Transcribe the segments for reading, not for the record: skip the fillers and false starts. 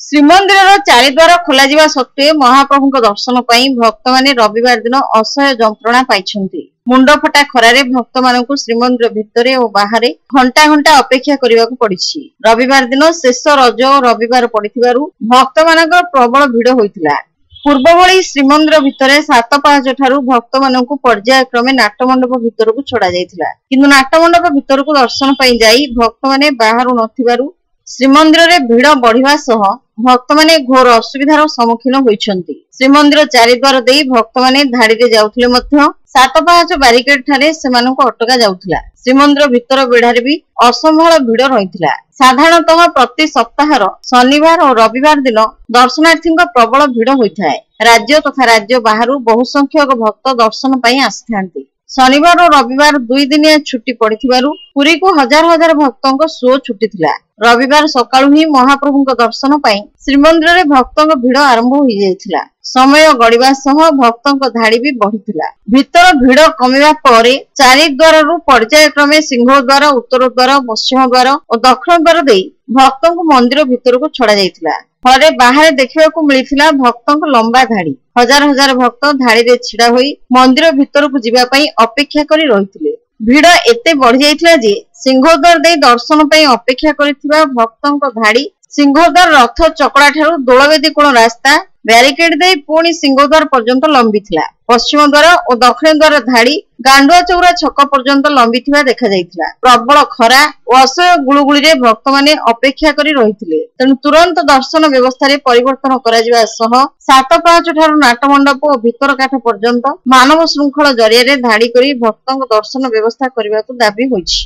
ଶ୍ରୀମନ୍ଦିରର ଚାରିଦ୍ୱାର ଖୋଲାଯିବା ସତ୍ତ୍ୱେ ମହାପ୍ରଭୁଙ୍କ ଦର୍ଶନ ପାଇଁ ଭକ୍ତମାନେ ରବିବାର ଦିନ ଅସହ୍ୟ ଯନ୍ତ୍ରଣା ପାଇଛନ୍ତି। ମୁଣ୍ଡଫଟା ଖରାରେ ଭକ୍ତମାନଙ୍କୁ ଶ୍ରୀମନ୍ଦିର ଭିତରେ ଓ ବାହାରେ ଘଣ୍ଟା ଘଣ୍ଟା ଅପେକ୍ଷା କରିବାକୁ ପଡିଛି। ରବିବାର ଦିନ ଶେଷ ରଜ ଓ ରବିବାର ପଡିଥିବାରୁ ଭକ୍ତମାନଙ୍କର ପ୍ରବଳ ଭିଡ ହୋଇଥିଲା। ପୂର୍ବ ଭଳି ଶ୍ରୀମନ୍ଦିର ଭିତରେ 7 ପାହାଚ ଠାରୁ ଭକ୍ତମାନଙ୍କୁ ପର୍ଯ୍ୟାୟକ୍ରମେ ନାଟମଣ୍ଡପ ଭିତରକୁ ଛଡାଯାଇଥିଲା। କିନ୍ତୁ ନାଟମଣ୍ଡପ ଭିତରକୁ ଦର୍ଶନ ପାଇଁ ଯାଇ ଭକ୍ତମାନେ ବାହାରୁ ନଥିବାରୁ ଶ୍ରୀମନ୍ଦିରରେ ଭିଡ ବଢିବା ସହ ଭକ୍ତମାନେ ଘୋର ଅସୁବିଧାର ସମ୍ମୁଖୀନ ହୋଇଛନ୍ତି। ଶ୍ରୀମନ୍ଦିର ଚାରିଦ୍ୱାର ଦେଇ ଭକ୍ତମାନେ ଧାଡିରେ ଯାଉଥିଲେ ମଧ୍ୟ 7 ପାହାଚ ବ୍ୟାରିକେଡ ଠାରେ ସେମାନଙ୍କୁ ଅଟକା ଯାଉଥିଲା। ଶ୍ରୀମନ୍ଦିର ଭିତର ବେଢାରେ ବି ଅସମ୍ଭାଳ ଭିଡ ରହିଥିଲା। ସାଧାରଣତଃ ପ୍ରତି ସପ୍ତାହର ଶନିବାର ଓ ରବିବାର ଦିନ ଦର୍ଶନାର୍ଥୀଙ୍କ ପ୍ରବଳ ଭିଡ ହୋଇଥାଏ। ରାଜ୍ୟ ତଥା ରାଜ୍ୟ ବାହାରୁ ବହୁ ସଂଖ୍ୟକ ଭକ୍ତ ଦର୍ଶନ ପାଇଁ ଆସିଥାନ୍ତି। ଶନିବାର ଓ ରବିବାର 2 ଦିନିଆ ଛୁଟି ପଡିଥିବାରୁ ପୁରୀକୁ ହଜାର ହଜାର ଭକ୍ତଙ୍କ ସୁଅ ଛୁଟିଥିଲା। ରବିବାର ସକାଳୁ ହିଁ ମହାପ୍ରଭୁଙ୍କ ଦର୍ଶନ ପାଇଁ ଶ୍ରୀମନ୍ଦିରରେ ଭକ୍ତଙ୍କ ଭିଡ ଆରମ୍ଭ ହୋଇଯାଇଥିଲା। ସମୟ ଗଡିବା ସହ ଭକ୍ତଙ୍କ ଧାଡି ବି ବଢିଥିଲା। ଭିତର ଭିଡ କମିବା ପରେ ଚାରିଦ୍ୱାରରୁ ପର୍ଯ୍ୟାୟକ୍ରମେ ସିଂହଦ୍ୱାର, ଉତ୍ତର ଦ୍ୱାର, ପଶ୍ଚିମ ଦ୍ୱାର ଓ ଦକ୍ଷିଣ ଦ୍ୱାର ଦେଇ ଭକ୍ତଙ୍କୁ ମନ୍ଦିର ଭିତରକୁ ଛଡାଯାଇଥିଲା। ଫଳରେ ବାହାରେ ଦେଖିବାକୁ ମିଳିଥିଲା ଭକ୍ତଙ୍କ ଲମ୍ବା ଧାଡି। ହଜାର ହଜାର ଭକ୍ତ ଧାଡିରେ ଛିଡା ହୋଇ ମନ୍ଦିର ଭିତରକୁ ଯିବା ପାଇଁ ଅପେକ୍ଷା କରି ରହିଥିଲେ। ଭିଡ ଏତେ ବଢି ଯାଇଥିଲା ଯେ ସିଂହଦ୍ୱାର ଦେଇ ଦର୍ଶନ ପାଇଁ ଅପେକ୍ଷା କରିଥିବା ଭକ୍ତଙ୍କ ଧାଡି ସିଂହଦ୍ୱାର ରଥ ଚକଡା ଠାରୁ ଦୋଳବେଦୀ କୋଣ ରାସ୍ତା ବ୍ୟାରିକେଡ ଦେଇ ପୁଣି ସିଂହଦ୍ୱାର ପର୍ଯ୍ୟନ୍ତ ଲମ୍ବିଥିଲା। ପଶ୍ଚିମ ଦ୍ୱାର ଓ ଦକ୍ଷିଣ ଦ୍ୱାର ଧାଡି ଗାଣ୍ଡୁଆ ଚୌରା ଛକ ପର୍ଯ୍ୟନ୍ତ ଲମ୍ବିଥିବା ଦେଖାଯାଇଥିଲା। ପ୍ରବଳ ଖରା ଓ ଅସହ୍ୟ ଗୁଳୁଗୁଳିରେ ଭକ୍ତମାନେ ଅପେକ୍ଷା କରି ରହିଥିଲେ। ତେଣୁ ତୁରନ୍ତ ଦର୍ଶନ ବ୍ୟବସ୍ଥାରେ ପରିବର୍ତ୍ତନ କରାଯିବା ସହ 7 ପାହାଚ ଠାରୁ ନାଟମଣ୍ଡପ ଓ ଭିତର କାଠ ପର୍ଯ୍ୟନ୍ତ ମାନବ ଶୃଙ୍ଖଳ ଜରିଆରେ ଧାଡି କରି ଭକ୍ତଙ୍କ ଦର୍ଶନ ବ୍ୟବସ୍ଥା କରିବାକୁ ଦାବି ହୋଇଛି।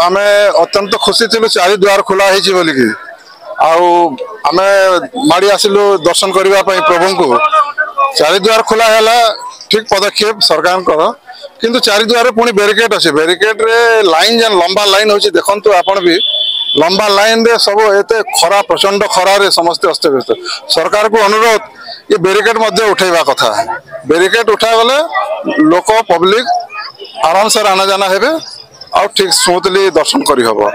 आमे अत्यंत खुशी थिलु चारिद्वार खोला होइछि बोलिकी आमे माड़ी आसिलु दर्शन करबा पई प्रभु को। चारिद्वार खोला हैला ठीक पदक्षेप सरकार को, किंतु चारिद्वार पुणी बैरिकेड अछि। बैरिकेड रे लाइन जन लंबा लाइन होछि देखंतु आपण भी लंबा लाइन रे सब एते खरा प्रचंड खरा रे समस्त अस्तव्यस्त। सरकार को अनुरोध ये बैरिकेड मध्ये उठेबा कथा। बैरिकेड उठा गले लोक पब्लिक आराम से आना जाना हेबे और ठीक स्मूथली दर्शन करी हबो।